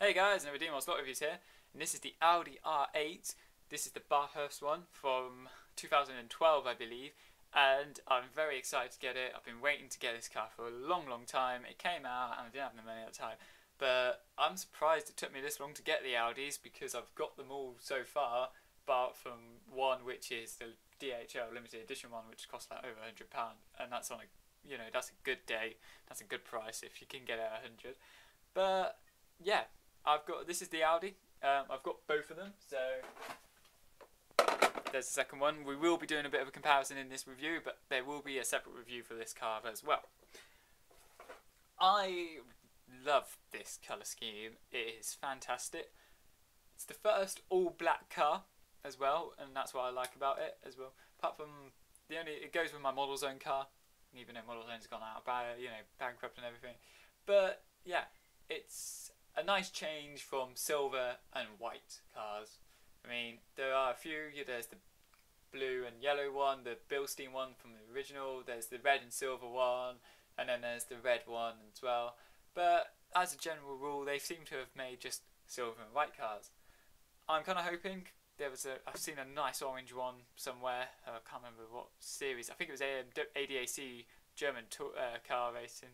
Hey guys, another MCSLOTS reviews here, and this is the Audi R8. This is the Bathurst one from 2012, I believe, and I'm very excited to get it. I've been waiting to get this car for a long time. It came out and I didn't have the money at the time, but I'm surprised it took me this long to get the Audis because I've got them all so far, apart from one which is the DHL limited edition one, which costs like over £100, and that's on that's a good day. That's a good price if you can get it at 100. But yeah, this is the Audi. I've got both of them, so there's the second one. We will be doing a bit of a comparison in this review, but there will be a separate review for this car as well. I love this colour scheme. It is fantastic. It's the first all-black car as well, and that's what I like about it as well. Apart from it goes with my Model Zone car, even though Model Zone's gone out of bankrupt and everything. But yeah, it's a nice change from silver and white cars. I mean, there are a few. There's the blue and yellow one, the Bilstein one from the original. There's the red and silver one, and then there's the red one as well. But as a general rule, they seem to have made just silver and white cars. I'm kind of hoping I've seen a nice orange one somewhere. I can't remember what series. I think it was ADAC German car racing.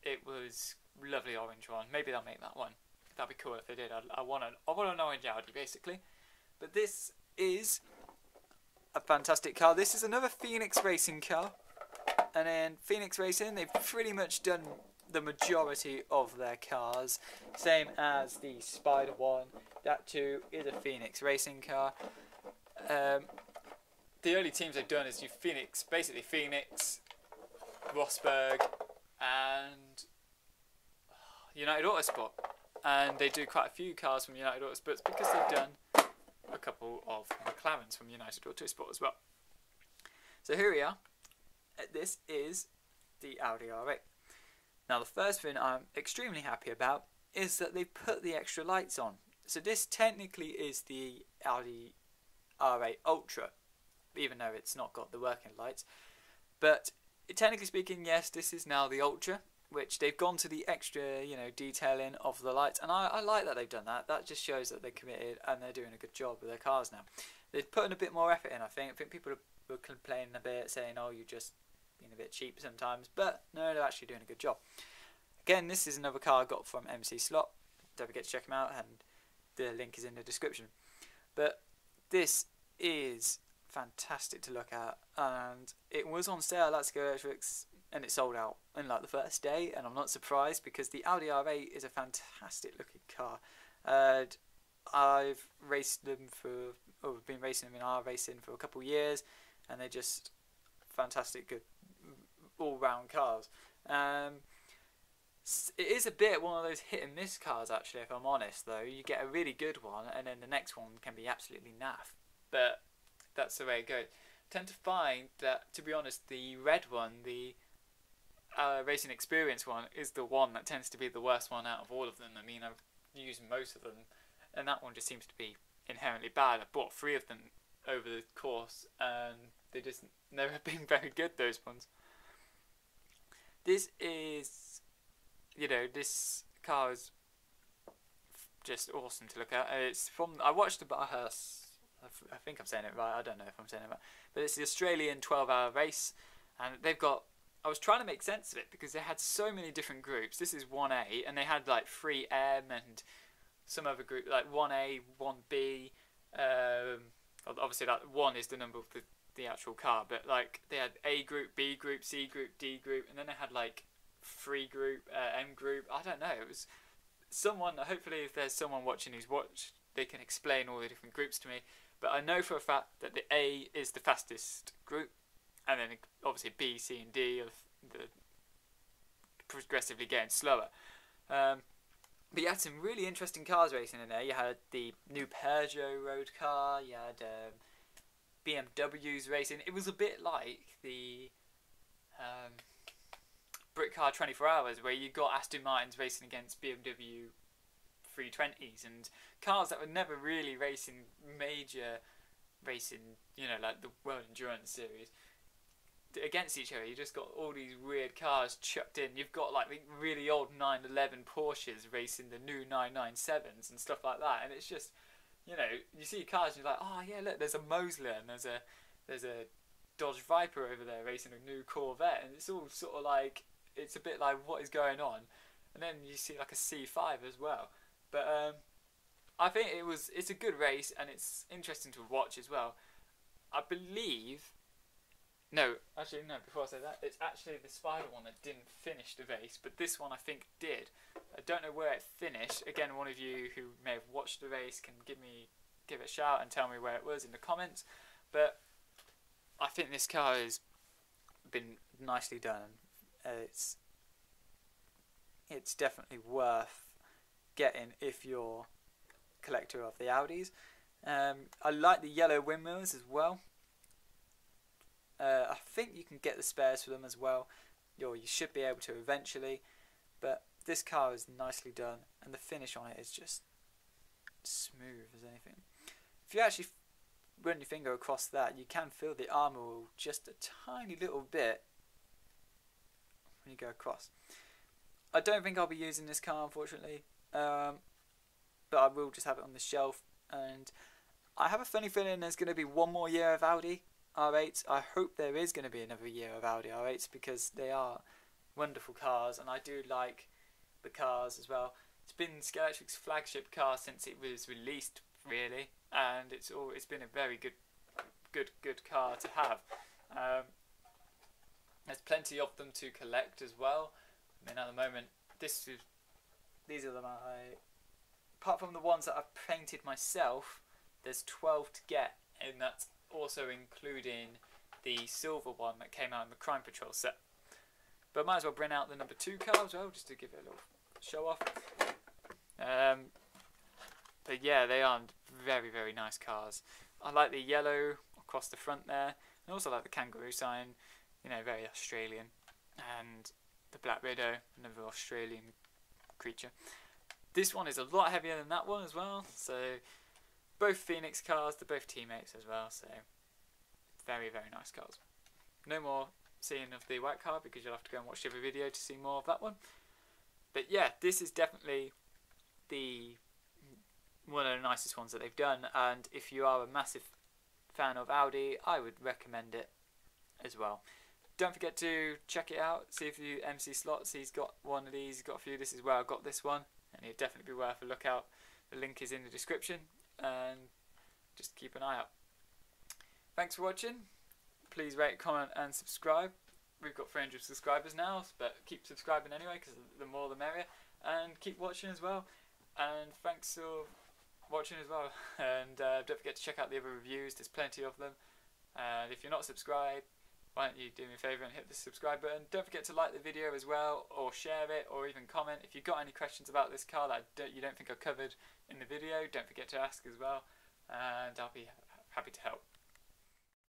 It was lovely orange one. Maybe they'll make that one. That'd be cool if they did. I want an orange Audi basically. But this is a fantastic car. This is another Phoenix Racing car, and then Phoenix Racing, they've pretty much done the majority of their cars, same as the Spider one. That too is a Phoenix Racing car. The only teams they've done is basically Phoenix, Rosberg, and United Autosport, and they do quite a few cars from United Autosport because they've done a couple of McLarens from United Autosport as well. So here we are. This is the Audi R8. Now the first thing I'm extremely happy about is that they put the extra lights on. So this technically is the Audi R8 Ultra, even though it's not got the working lights. But technically speaking, yes, this is now the Ultra, which they've gone to the extra, detailing of the lights, and I like that they've done that. That just shows that they're committed and they're doing a good job with their cars now. They've put in a bit more effort in, I think. I think people were complaining a bit, saying, oh, you're just being a bit cheap sometimes, but no, they're actually doing a good job. Again, this is another car I got from MCSLOTS. Don't forget to check them out, and the link is in the description. But this is fantastic to look at, and it was on sale at Scalextric, and it sold out in like the first day, and I'm not surprised because the Audi R8 is a fantastic looking car. I've raced them been racing them in R racing for a couple of years, and they're just fantastic, good all-round cars. It is a bit one of those hit and miss cars actually, if I'm honest though. You get a really good one and then the next one can be absolutely naff, but that's the way it goes. I tend to find that, to be honest, the red one, the Racing Experience one, is the one that tends to be the worst one out of all of them. I mean, I've used most of them, and that one just seems to be inherently bad. I've bought 3 of them over the course, and they just never been very good, those ones. This is, this car is just awesome to look at. I watched the Bathurst, I think I'm saying it right, I don't know if I'm saying it right, but it's the Australian 12-hour race, and I was trying to make sense of it because they had so many different groups. This is 1A, and they had like 3M and some other group, like 1A, 1B, obviously that 1 is the number of the actual car, but like they had A group, B group, C group, D group, and then they had like 3 group, M group. I don't know, it was someone, hopefully if there's someone watching who's watched, they can explain all the different groups to me. But I know for a fact that the A is the fastest group, and then obviously B, C and D are the progressively getting slower. But you had some really interesting cars racing in there. You had the new Peugeot road car, you had BMWs racing. It was a bit like the Brit Car 24 Hours, where you got Aston Martins racing against BMW 320s, and cars that were never really racing major racing, like the World Endurance Series. against each other. You just got all these weird cars chucked in. You've got like the really old 911 Porsches racing the new 997s and stuff like that, and it's just, you know, you see cars and you're like, oh yeah, look, there's a Mosley and there's a Dodge Viper over there racing a new Corvette, and it's all sort of like, it's a bit like, what is going on? And then you see like a C5 as well. But I think it's a good race, and it's interesting to watch as well. I believe, no, actually no, before I say that, it's actually the Spider one that didn't finish the race, but this one I think did. I don't know where it finished. Again, one of you who may have watched the race can give it a shout and tell me where it was in the comments. But I think this car has been nicely done. It's definitely worth getting if you're a collector of the Audis. I like the yellow windmills as well. I think you can get the spares for them as well. You should be able to eventually. But this car is nicely done, and the finish on it is just smooth as anything. If you actually run your finger across that, you can feel the armour wheel just a tiny little bit when you go across. I don't think I'll be using this car, unfortunately, but I will just have it on the shelf. And I have a funny feeling there's going to be one more year of Audi R8s. I hope there is going to be another year of Audi R8s, because they are wonderful cars, and I do like the cars as well. It's been Scalextric's flagship car since it was released, really, and it's been a very good car to have. There's plenty of them to collect as well. I mean, at the moment, these are apart from the ones that I've painted myself, there's 12 to get, and that's also including the silver one that came out in the Crime Patrol set. But I might as well bring out the number 2 car as well, just to give it a little show off. But yeah, they are very, very nice cars. I like the yellow across the front there, and also like the kangaroo sign, you know, very Australian, and the Black Widow, another Australian creature. This one is a lot heavier than that one as well, so both Phoenix cars, they're both teammates as well, so very, very nice cars. No more seeing of the white car, because you'll have to go and watch the other video to see more of that one. But yeah, this is definitely one of the nicest ones that they've done, and if you are a massive fan of Audi, I would recommend it as well. Don't forget to check it out, see if you MCSLOTS, he's got one of these, he's got a few. This is where I got this one, and it'd definitely be worth a look out. The link is in the description, and just keep an eye out. Thanks for watching. Please rate, comment and subscribe. We've got 300 subscribers now, but keep subscribing anyway, because the more the merrier, and keep watching as well. And thanks for watching as well, and don't forget to check out the other reviews, there's plenty of them. And if you're not subscribed, why don't you do me a favour and hit the subscribe button. Don't forget to like the video as well, or share it, or even comment. If you've got any questions about this car that you don't think I covered in the video, don't forget to ask as well, and I'll be happy to help.